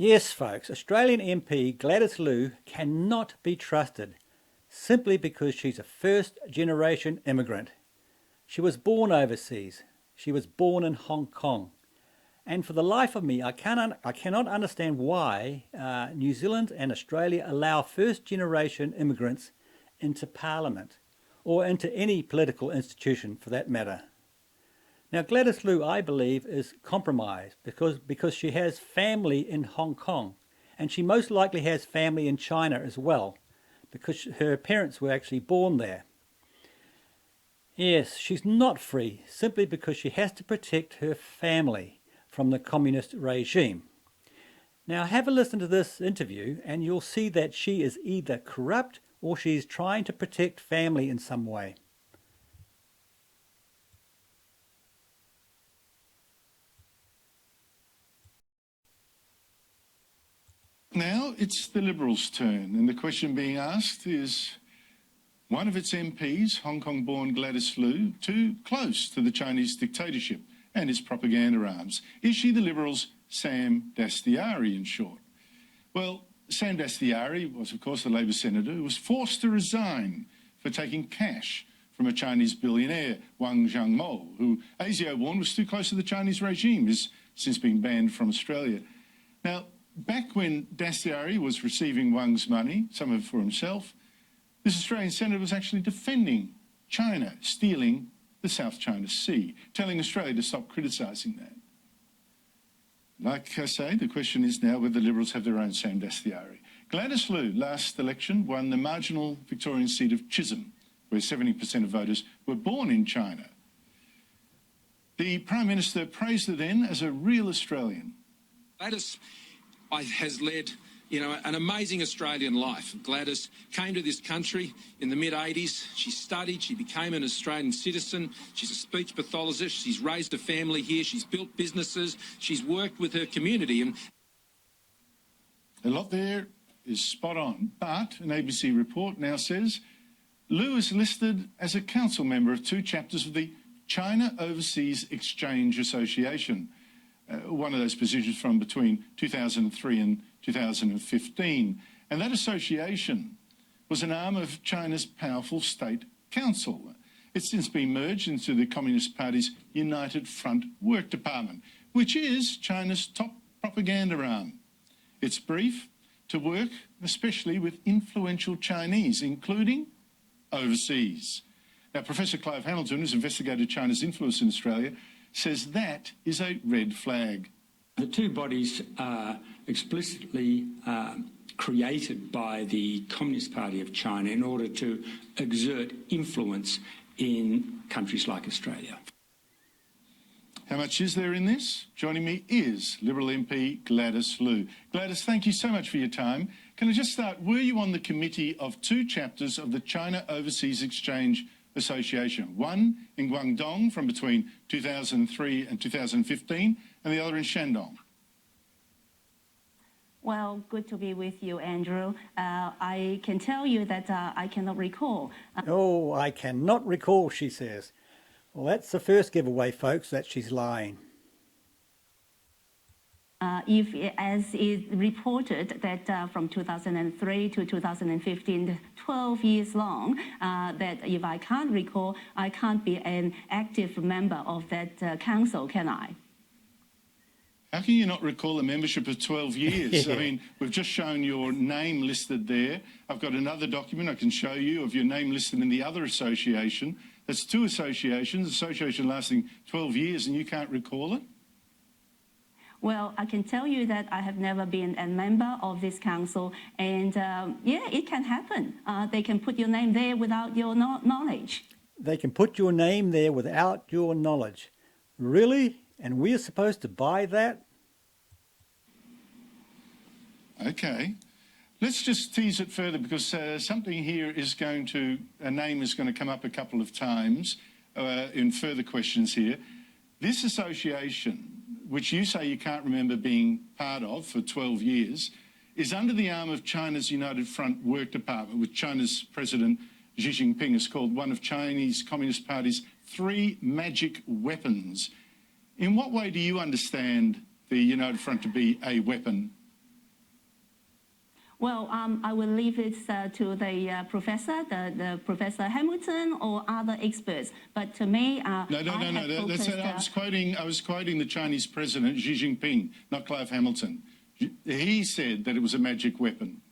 Yes, folks, Australian MP Gladys Liu cannot be trusted simply because she's a first-generation immigrant. She was born overseas. She was born in Hong Kong. And for the life of me, I cannot understand why New Zealand and Australia allow first-generation immigrants into Parliament or into any political institution for that matter. Now, Gladys Liu, I believe, is compromised because she has family in Hong Kong, and she most likely has family in China as well, because her parents were actually born there. Yes, she's not free simply because she has to protect her family from the communist regime. Now, have a listen to this interview, and you'll see that she is either corrupt or she's trying to protect family in some way. Now it's the Liberals' turn, and the question being asked is, one of its MPs, Hong Kong-born Gladys Liu, too close to the Chinese dictatorship and its propaganda arms? Is she the Liberals' Sam Dastyari, in short? Well, Sam Dastyari was, of course, the Labor senator who was forced to resign for taking cash from a Chinese billionaire, Wang Zhangmo, who ASIO warned was too close to the Chinese regime, has since been banned from Australia. Now, back when Dastyari was receiving Wang's money, some of it for himself, this Australian senator was actually defending China stealing the South China Sea, telling Australia to stop criticising that. Like I say, the question is now whether the Liberals have their own Sam Dastyari. Gladys Liu, last election, won the marginal Victorian seat of Chisholm, where 70% of voters were born in China. The Prime Minister praised her then as a real Australian. Gladys has led, an amazing Australian life. Gladys came to this country in the mid-80s. She studied, she became an Australian citizen. She's a speech pathologist. She's raised a family here. She's built businesses. She's worked with her community. And a lot there is spot on, but an ABC report now says Liu is listed as a council member of 2 chapters of the China Overseas Exchange Association, one of those positions from between 2003 and 2015. And that association was an arm of China's powerful state council. It's since been merged into the Communist Party's United Front Work Department, which is China's top propaganda arm. It's brief to work especially with influential Chinese, including overseas. Now, Professor Clive Hamilton, who's investigated China's influence in Australia, says that is a red flag. The 2 bodies are explicitly created by the Communist Party of China in order to exert influence in countries like Australia. How much is there in this? Joining me is Liberal MP Gladys Liu. Gladys, thank you so much for your time. Can I just start, were you on the committee of 2 chapters of the China Overseas Exchange Association, one in Guangdong from between 2003 and 2015, and the other in Shandong? Well, good to be with you, Andrew. I can tell you that I cannot recall. Oh, I cannot recall, she says. Well, that's the first giveaway, folks, that she's lying. If, as is reported, that from 2003 to 2015, 12 years long, that if I can't recall, I can't be an active member of that council, can I? How can you not recall a membership of 12 years? I mean, we've just shown your name listed there. I've got another document I can show you of your name listed in the other association. That's 2 associations, association lasting 12 years, and you can't recall it? Well, I can tell you that I have never been a member of this council, and yeah, it can happen. They can put your name there without your knowledge. They can put your name there without your knowledge. Really? And we're supposed to buy that? Okay. Let's just tease it further, because something here is a name is going to come up a couple of times in further questions here. This association, which you say you can't remember being part of for 12 years, is under the arm of China's United Front Work Department, which China's President Xi Jinping has called one of Chinese Communist Party's 3 magic weapons. In what way do you understand the United Front to be a weapon? Well, I will leave it to the professor, the Professor Hamilton or other experts. But to me, No. I was quoting the Chinese president, Xi Jinping, not Clive Hamilton. He said that it was a magic weapon.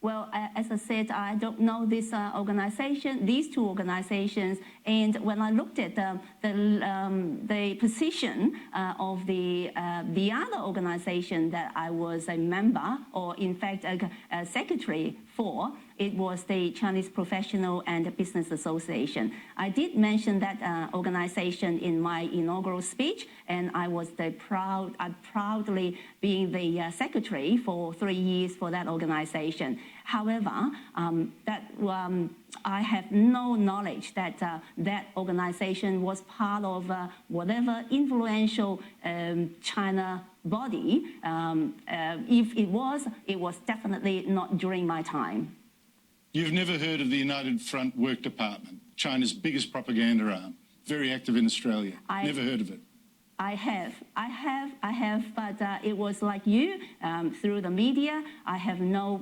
Well, as I said, I don't know this organization, these two organizations, and when I looked at the position of the other organization that I was a member, or in fact a secretary for, it was the Chinese Professional and Business Association. I did mention that organization in my inaugural speech, and I was proudly being the secretary for 3 years for that organization. However, I have no knowledge that that organization was part of whatever influential China body. If it was definitely not during my time. You've never heard of the United Front Work Department, China's biggest propaganda arm, very active in Australia. Never heard of it. I have, but it was like you, through the media. I have no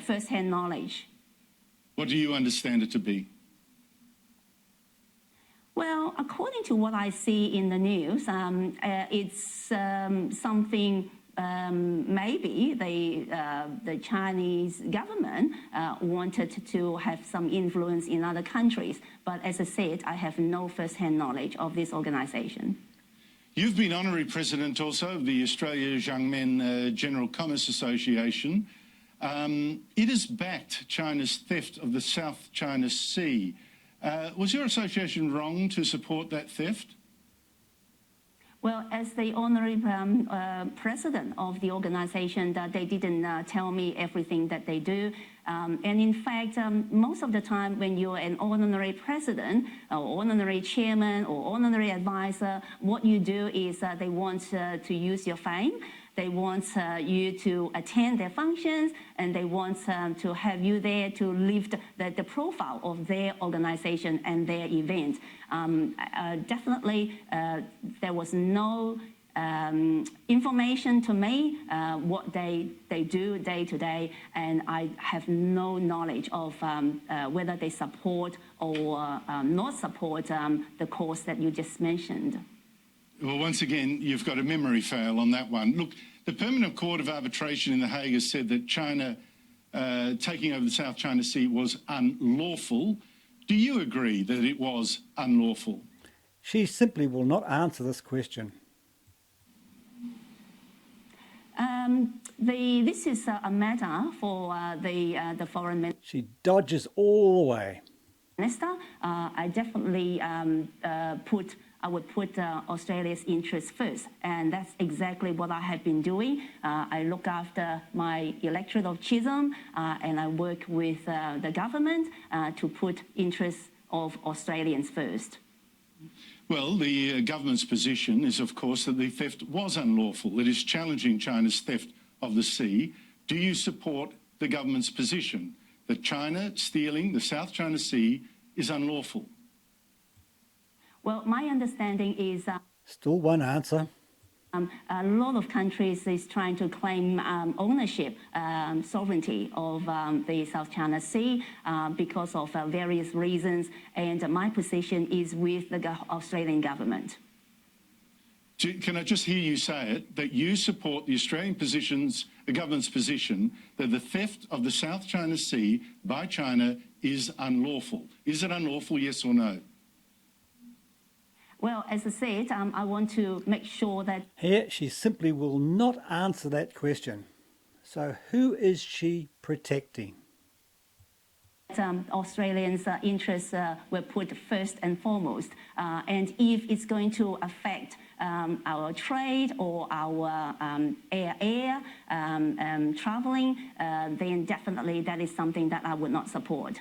first-hand knowledge. What do you understand it to be? Well, according to what I see in the news, it's something. Maybe the Chinese government wanted to have some influence in other countries. But as I said, I have no first-hand knowledge of this organization. You've been honorary president also of the Australia Young Men General Commerce Association. It has backed China's theft of the South China Sea. Was your association wrong to support that theft? Well, as the honorary president of the organization, they didn't tell me everything that they do. And in fact, most of the time when you're an honorary president or honorary chairman or honorary advisor, what you do is they want to use your fame. They want you to attend their functions, and they want to have you there to lift the profile of their organization and their event. Definitely, there was no information to me what they do day to day, and I have no knowledge of whether they support or not support the cause that you just mentioned. Well, once again, you've got a memory fail on that one. Look, the Permanent Court of Arbitration in The Hague has said that China taking over the South China Sea was unlawful. Do you agree that it was unlawful? She simply will not answer this question. This is a matter for the foreign minister. She dodges all the way. I definitely I would put Australia's interests first, and that's exactly what I have been doing. I look after my electorate of Chisholm, and I work with the government to put interests of Australians first. Well, the government's position is, of course, that the theft was unlawful. It is challenging China's theft of the sea. Do you support the government's position that China stealing the South China Sea is unlawful? Well, my understanding is... Still one answer. A lot of countries is trying to claim ownership, sovereignty of the South China Sea because of various reasons, and my position is with the Australian government. Can I just hear you say it, that you support the Australian the government's position that the theft of the South China Sea by China is unlawful? Is it unlawful, yes or no? Well, as I said, I want to make sure that... Here, she simply will not answer that question. So who is she protecting? Australians' interests were put first and foremost. And if it's going to affect our trade or our air travelling, then definitely that is something that I would not support.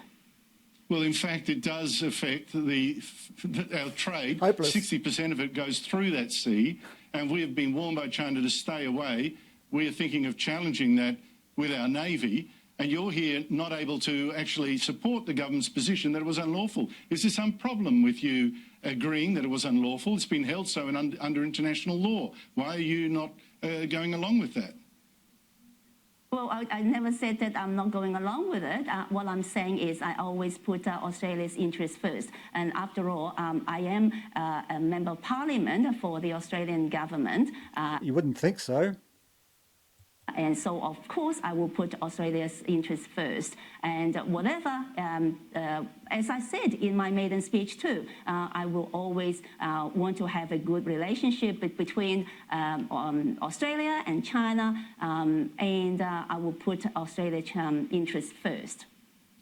Well, in fact, it does affect our trade. Hopeless. 60% of it goes through that sea, and we have been warned by China to stay away. We are thinking of challenging that with our Navy, and you're here not able to actually support the government's position that it was unlawful. Is there some problem with you agreeing that it was unlawful? It's been held so under international law. Why are you not going along with that? Well, I never said that I'm not going along with it. What I'm saying is I always put Australia's interests first. And after all, I am a member of parliament for the Australian government. You wouldn't think so. And so, of course, I will put Australia's interests first. And whatever, as I said in my maiden speech too, I will always want to have a good relationship between Australia and China, and I will put Australia's interests first.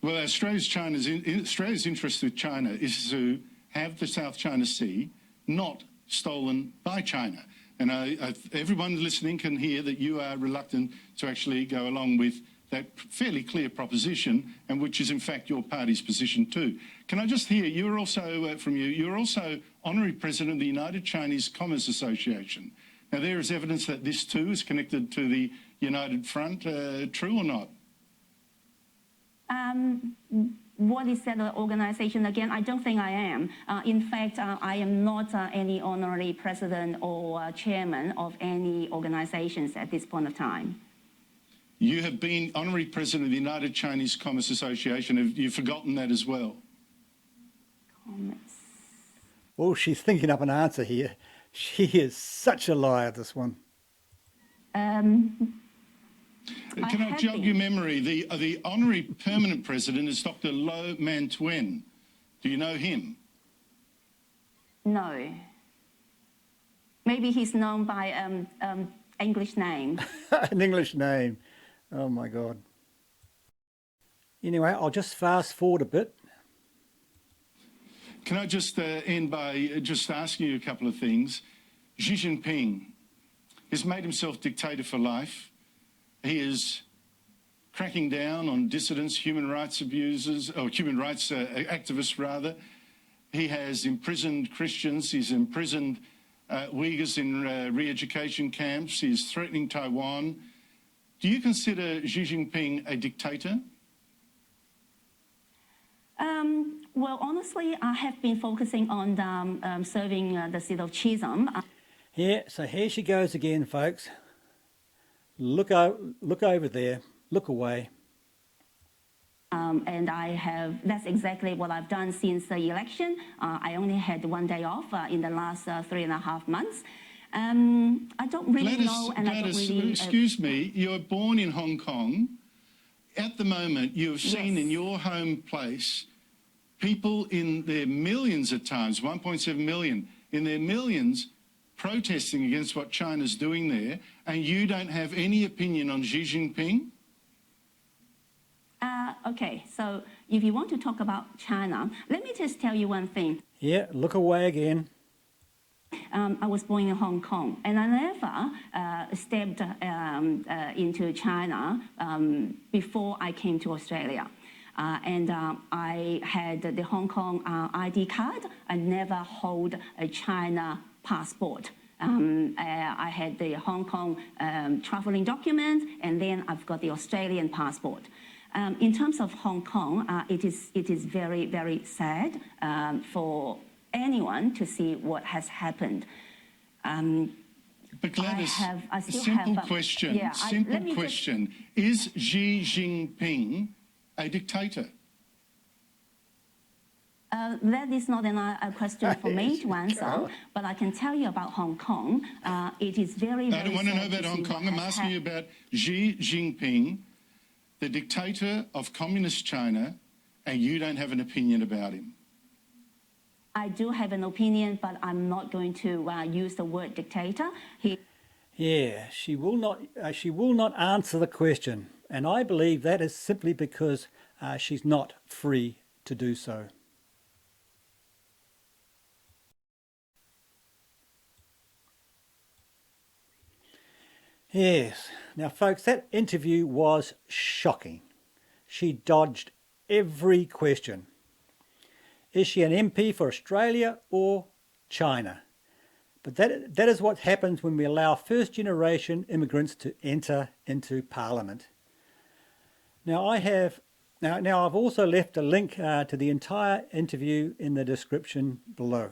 Well, Australia's interest with China is to have the South China Sea not stolen by China. And everyone listening can hear that you are reluctant to actually go along with that fairly clear proposition, and which is in fact your party's position too. Can I just hear, you're also, you're also Honorary President of the United Chinese Commerce Association. Now there is evidence that this too is connected to the United Front, true or not? What is that organization again? I don't think I am. In fact, I am not any honorary president or chairman of any organizations at this point of time. You have been honorary president of the United Chinese Commerce Association. Have you forgotten that as well? Well, she's thinking up an answer here. She is such a liar, this one. Can I jog your memory? The honorary permanent president is Dr. Lo Man Tuen. Do you know him? No. Maybe he's known by English name. An English name. Oh my God. Anyway, I'll just fast forward a bit. Can I just end by just asking you a couple of things? Xi Jinping has made himself dictator for life. He is cracking down on dissidents, human rights abusers, or human rights activists rather. He has imprisoned Christians. He's imprisoned Uyghurs in re-education camps. He's threatening Taiwan. Do you consider Xi Jinping a dictator? Well, honestly, I have been focusing on serving the seat of Chisholm. Yeah, so here she goes again, folks. Look over there, look away. And that's exactly what I've done since the election. I only had one day off in the last 3.5 months. I don't really know, and Gladys, I don't really... excuse me, you're born in Hong Kong. At the moment, you have seen in your home place people in their millions at times, 1.7 million, in their millions, protesting against what China's doing there, and you don't have any opinion on Xi Jinping? Okay, so if you want to talk about China, let me just tell you one thing. Yeah, look away again. I was born in Hong Kong, and I never stepped into China before I came to Australia. I had the Hong Kong ID card. I never hold a China passport. I had the Hong Kong traveling document, and then I've got the Australian passport. In terms of Hong Kong, it is very, very sad for anyone to see what has happened. But Gladys, simple question. Is Xi Jinping a dictator? That is not a question for me to answer, but I can tell you about Hong Kong. It is very, very I don't want to know about Hong Kong. I'm asking you about Xi Jinping, the dictator of communist China, and you don't have an opinion about him. I do have an opinion, but I'm not going to use the word dictator. Yeah, she will not answer the question, and I believe that is simply because she's not free to do so. Yes. Now, folks, that interview was shocking. She dodged every question. Is she an MP for Australia or China? But that is what happens when we allow first-generation immigrants to enter into Parliament. Now, I've also left a link to the entire interview in the description below.